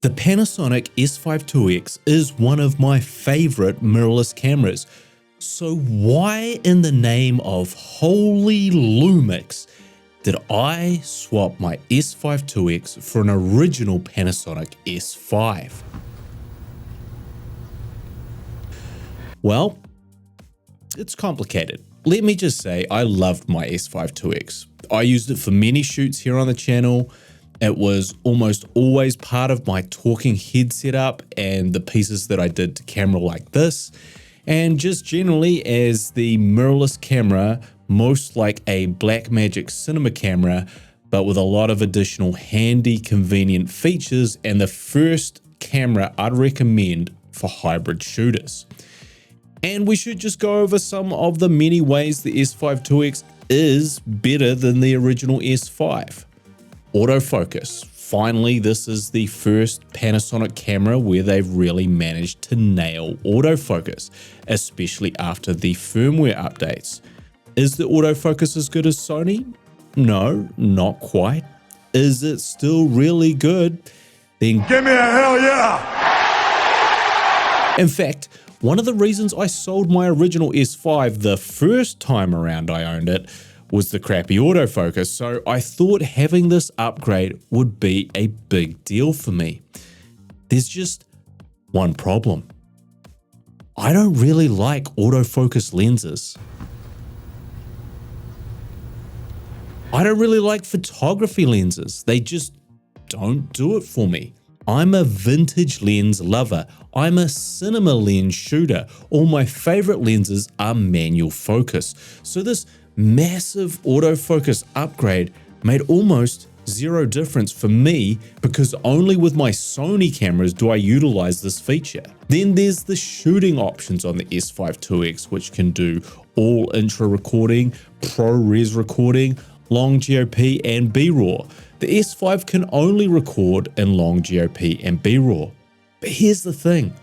The Panasonic S5iiX is one of my favorite mirrorless cameras. So why in the name of holy Lumix did I swap my S5iiX for an original Panasonic S5? Well, it's complicated. Let me just say I loved my S5iiX. I used it for many shoots here on the channel. It was almost always part of my talking head setup and the pieces that I did to camera like this. And just generally as the mirrorless camera, most like a Blackmagic cinema camera, but with a lot of additional handy, convenient features, and the first camera I'd recommend for hybrid shooters. And we should just go over some of the many ways the S5iiX is better than the original S5. Autofocus. Finally, this is the first Panasonic camera where they've really managed to nail autofocus, especially after the firmware updates. Is the autofocus as good as Sony? No, not quite. Is it still really good? Then give me a hell yeah! In fact, one of the reasons I sold my original S5 the first time around I owned it was the crappy autofocus, so I thought having this upgrade would be a big deal for me. There's just one problem. I don't really like autofocus lenses. I don't really like photography lenses. They just don't do it for me. I'm a vintage lens lover. I'm a cinema lens shooter. All my favorite lenses are manual focus. So this massive autofocus upgrade made almost zero difference for me because only with my Sony cameras do I utilize this feature. Then there's the shooting options on the S5iiX, which can do all intra recording, ProRes recording, long GOP and B-RAW. The S5 can only record in long GOP and B-RAW. But here's the thing,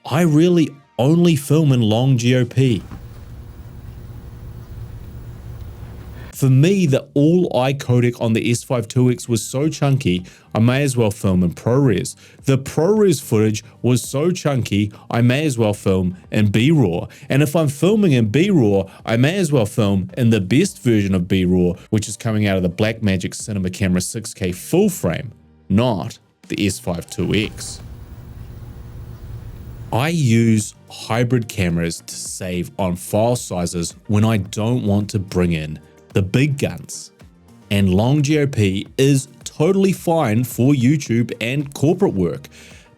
I really only film in long GOP. For me, the all-I codec on the S5iiX was so chunky, I may as well film in ProRes. The ProRes footage was so chunky, I may as well film in B-RAW. And if I'm filming in B-RAW, I may as well film in the best version of B-RAW, which is coming out of the Blackmagic Cinema Camera 6K full frame, not the S5iiX. I use hybrid cameras to save on file sizes when I don't want to bring in the big guns, and long GOP is totally fine for YouTube and corporate work,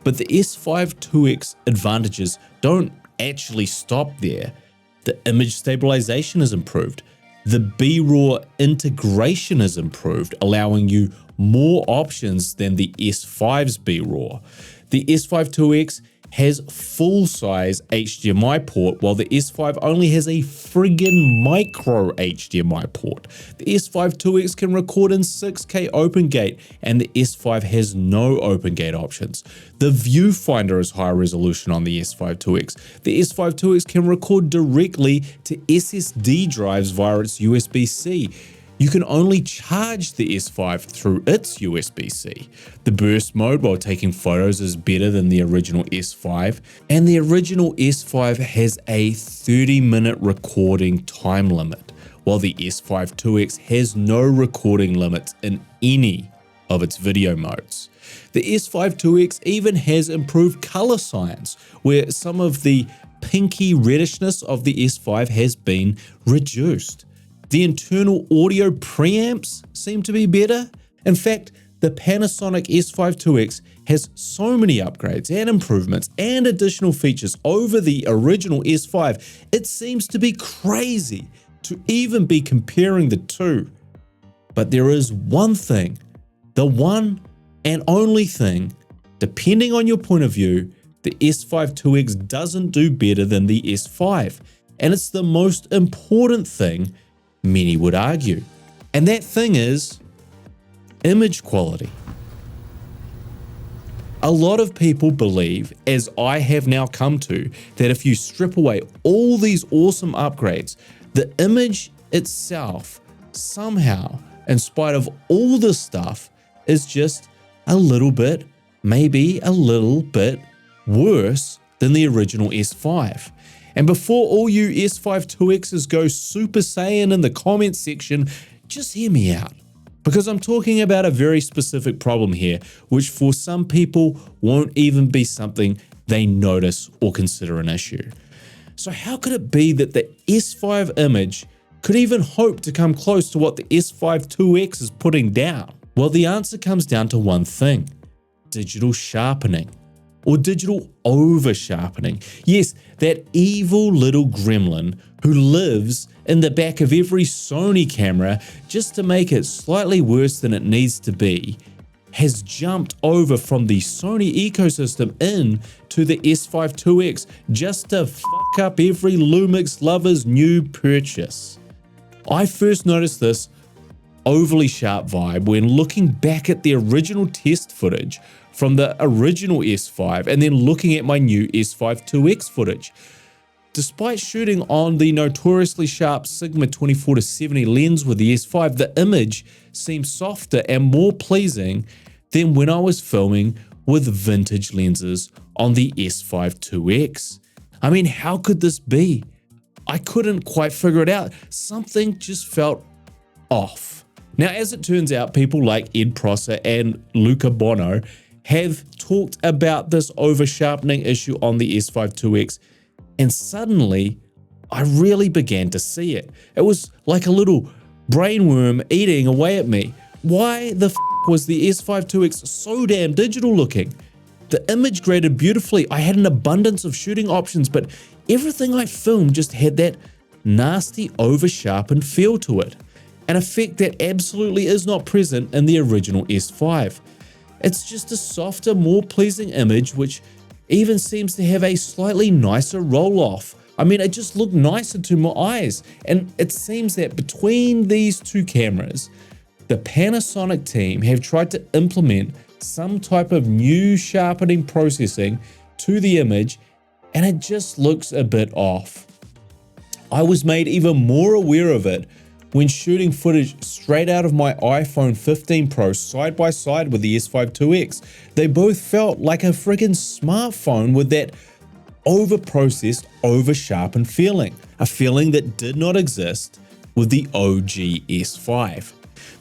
but the S5iiX advantages don't actually stop there. The image stabilization is improved. The B-RAW integration is improved, allowing you more options than the S5's B-RAW. The S5iiX has full-size HDMI port, while the S5 only has a friggin' micro HDMI port. The S5iiX can record in 6K OpenGate, and the S5 has no OpenGate options. The viewfinder is higher resolution on the S5iiX. The S5iiX can record directly to SSD drives via its USB-C. You can only charge the S5 through its USB-C. The burst mode while taking photos is better than the original S5, and the original S5 has a 30-minute recording time limit, while the S5iiX has no recording limits in any of its video modes. The S5iiX even has improved color science, where some of the pinky reddishness of the S5 has been reduced. The internal audio preamps seem to be better. In fact, the Panasonic S5iiX has so many upgrades and improvements and additional features over the original S5, it seems to be crazy to even be comparing the two. But there is one thing, the one and only thing, depending on your point of view, the S5iiX doesn't do better than the S5, and it's the most important thing, many would argue, and that thing is image quality. A lot of people believe, as I have now come to, that if you strip away all these awesome upgrades, the image itself somehow, in spite of all this stuff, is just a little bit maybe a little bit worse than the original S5. And before all you S5 iiXs go Super Saiyan in the comments section, just hear me out. Because I'm talking about a very specific problem here, which for some people won't even be something they notice or consider an issue. So how could it be that the S5 image could even hope to come close to what the S5 iiX is putting down? Well, the answer comes down to one thing: digital sharpening, or digital over sharpening. Yes, that evil little gremlin who lives in the back of every Sony camera just to make it slightly worse than it needs to be, has jumped over from the Sony ecosystem in to the S5 iiX just to fuck up every Lumix lover's new purchase. I first noticed this overly sharp vibe when looking back at the original test footage from the original S5 and then looking at my new S5 iiX footage. Despite shooting on the notoriously sharp Sigma 24-70 lens with the S5, the image seemed softer and more pleasing than when I was filming with vintage lenses on the S5 iiX. I mean, how could this be? I couldn't quite figure it out. Something just felt off. Now, as it turns out, people like Ed Prosser and Luca Bono have talked about this over-sharpening issue on the S5 iiX, and suddenly I really began to see it. It was like a little brainworm eating away at me. Why the f was the S5 iiX so damn digital looking? The image graded beautifully. I had an abundance of shooting options, but everything I filmed just had that nasty over-sharpened feel to it, an effect that absolutely is not present in the original S5. It's just a softer, more pleasing image, which even seems to have a slightly nicer roll-off. I mean, it just looked nicer to my eyes. And it seems that between these two cameras, the Panasonic team have tried to implement some type of new sharpening processing to the image, and it just looks a bit off. I was made even more aware of it when shooting footage straight out of my iPhone 15 Pro side by side with the S5 iiX. They both felt like a friggin' smartphone with that over-processed, over-sharpened feeling. A feeling that did not exist with the OG S5.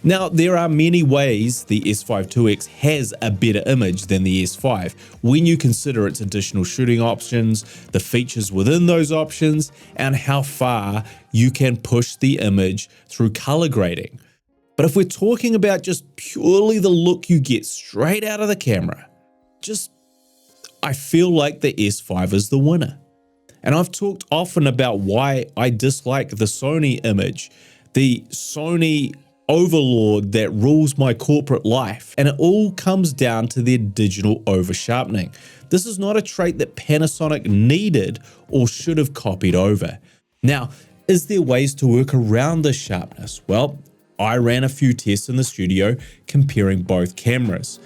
Now, there are many ways the S5 iiX has a better image than the S5 when you consider its additional shooting options, the features within those options, and how far you can push the image through color grading. But if we're talking about just purely the look you get straight out of the camera, I feel like the S5 is the winner. And I've talked often about why I dislike the Sony image, the Sony overlord that rules my corporate life, and it all comes down to their digital over-sharpening. This is not a trait that Panasonic needed or should have copied over. Now, is there ways to work around this sharpness? Well, I ran a few tests in the studio comparing both cameras.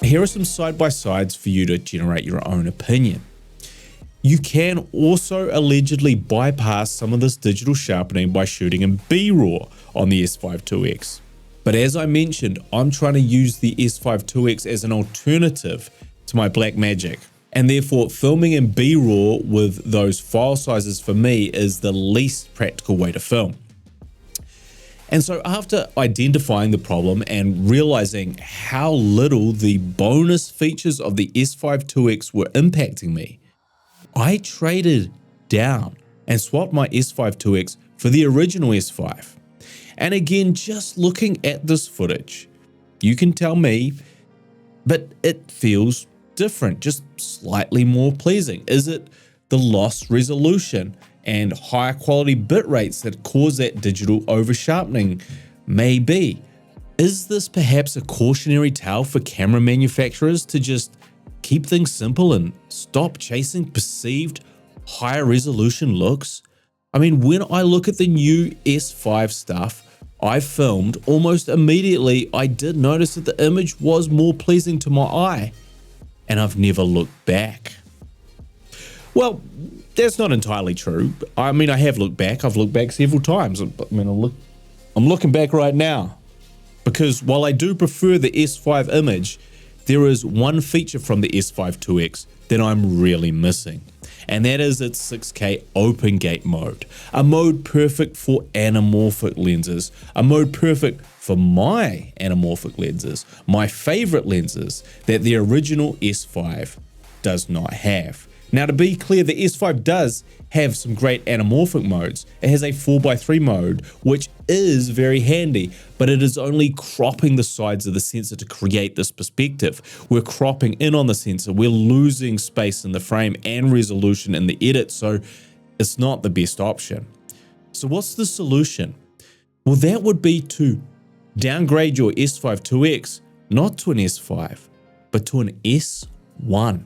Here are some side-by-sides for you to generate your own opinion. You can also allegedly bypass some of this digital sharpening by shooting in B-RAW on the S5 iiX. But as I mentioned, I'm trying to use the S5 iiX as an alternative to my Blackmagic, and therefore filming in B-RAW with those file sizes for me is the least practical way to film. And so after identifying the problem and realizing how little the bonus features of the S5 iiX were impacting me, I traded down and swapped my S5 iiX for the original S5. And again, just looking at this footage, you can tell me, but it feels different, just slightly more pleasing. Is it the lost resolution and higher quality bit rates that cause that digital over-sharpening? Maybe. Is this perhaps a cautionary tale for camera manufacturers to just keep things simple and stop chasing perceived higher resolution looks? I mean, when I look at the new S5 stuff I filmed, almost immediately I did notice that the image was more pleasing to my eye, and I've never looked back. Well, that's not entirely true. I mean, I have looked back. I've looked back several times. I mean, I'm looking back right now. Because while I do prefer the S5 image, there is one feature from the S5iiX that I'm really missing. And that is its 6K open gate mode. A mode perfect for anamorphic lenses. A mode perfect for my anamorphic lenses. My favorite lenses that the original S5 does not have. Now, to be clear, the S5 does have some great anamorphic modes. It has a 4x3 mode, which is very handy, but it is only cropping the sides of the sensor to create this perspective. We're cropping in on the sensor. We're losing space in the frame and resolution in the edit, so it's not the best option. So what's the solution? Well, that would be to downgrade your S5iiX, not to an S5, but to an S1.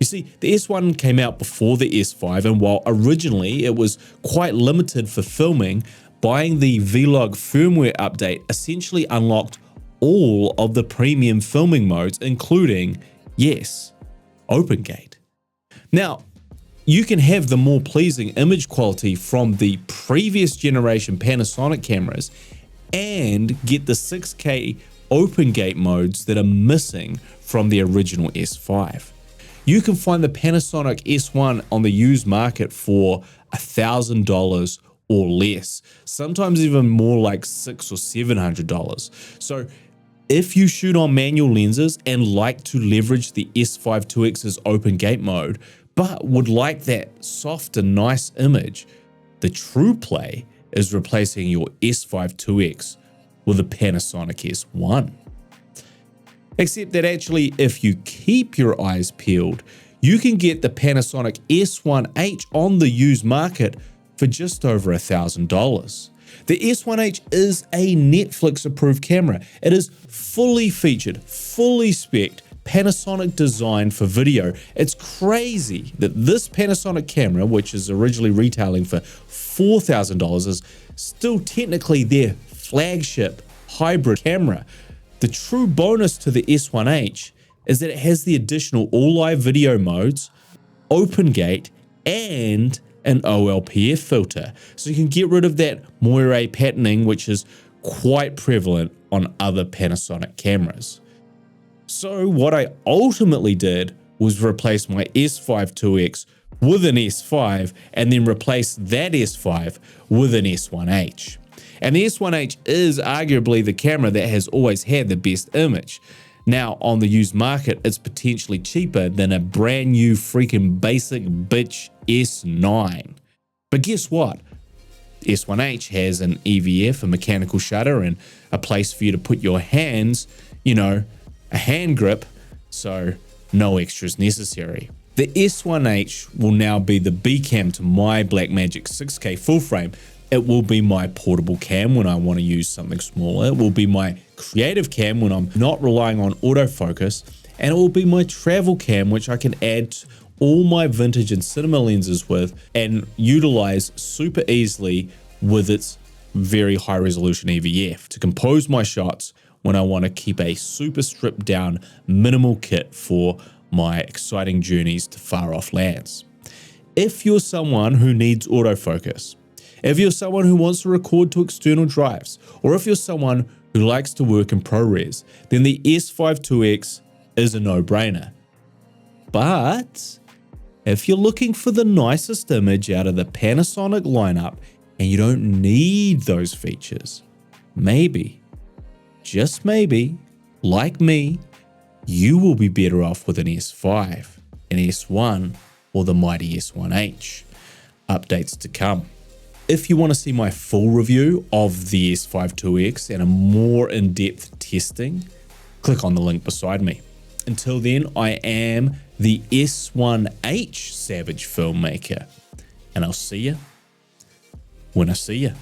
You see, the S1 came out before the S5, and while originally it was quite limited for filming, buying the Vlog firmware update essentially unlocked all of the premium filming modes, including, yes, open gate. Now, you can have the more pleasing image quality from the previous generation Panasonic cameras and get the 6K open gate modes that are missing from the original S5. You can find the Panasonic S1 on the used market for $1,000 or less, sometimes even more like $600 or $700. So if you shoot on manual lenses and like to leverage the S5iiX's open gate mode, but would like that soft and nice image, the true play is replacing your S5iiX with a Panasonic S1. Except that actually, if you keep your eyes peeled, you can get the Panasonic S1H on the used market for just over $1,000. The S1H is a Netflix approved camera. It is fully featured, fully spec'd, Panasonic designed for video. It's crazy that this Panasonic camera, which is originally retailing for $4,000, is still technically their flagship hybrid camera. The true bonus to the S1H is that it has the additional all-live video modes, open gate, and an OLPF filter. So you can get rid of that moire patterning, which is quite prevalent on other Panasonic cameras. So what I ultimately did was replace my S5iiX with an S5 and then replace that S5 with an S1H. And the S1H is arguably the camera that has always had the best image. Now, on the used market, it's potentially cheaper than a brand new freaking basic bitch S9. But guess what? S1H has an EVF, a mechanical shutter, and a place for you to put your hands, you know, a hand grip, so no extras necessary. The S1H will now be the B cam to my Blackmagic 6K full frame. It will be my portable cam when I want to use something smaller. It will be my creative cam when I'm not relying on autofocus. And it will be my travel cam, which I can add all my vintage and cinema lenses with and utilize super easily with its very high resolution EVF to compose my shots when I want to keep a super stripped down minimal kit for my exciting journeys to far off lands. If you're someone who needs autofocus, if you're someone who wants to record to external drives, or if you're someone who likes to work in ProRes, then the S5iiX is a no-brainer. But if you're looking for the nicest image out of the Panasonic lineup and you don't need those features, maybe, just maybe, like me, you will be better off with an S5, an S1, or the mighty S1H. Updates to come. If you want to see my full review of the S5iiX and a more in-depth testing, click on the link beside me. Until then, I am the S1H Savage filmmaker, and I'll see you when I see you.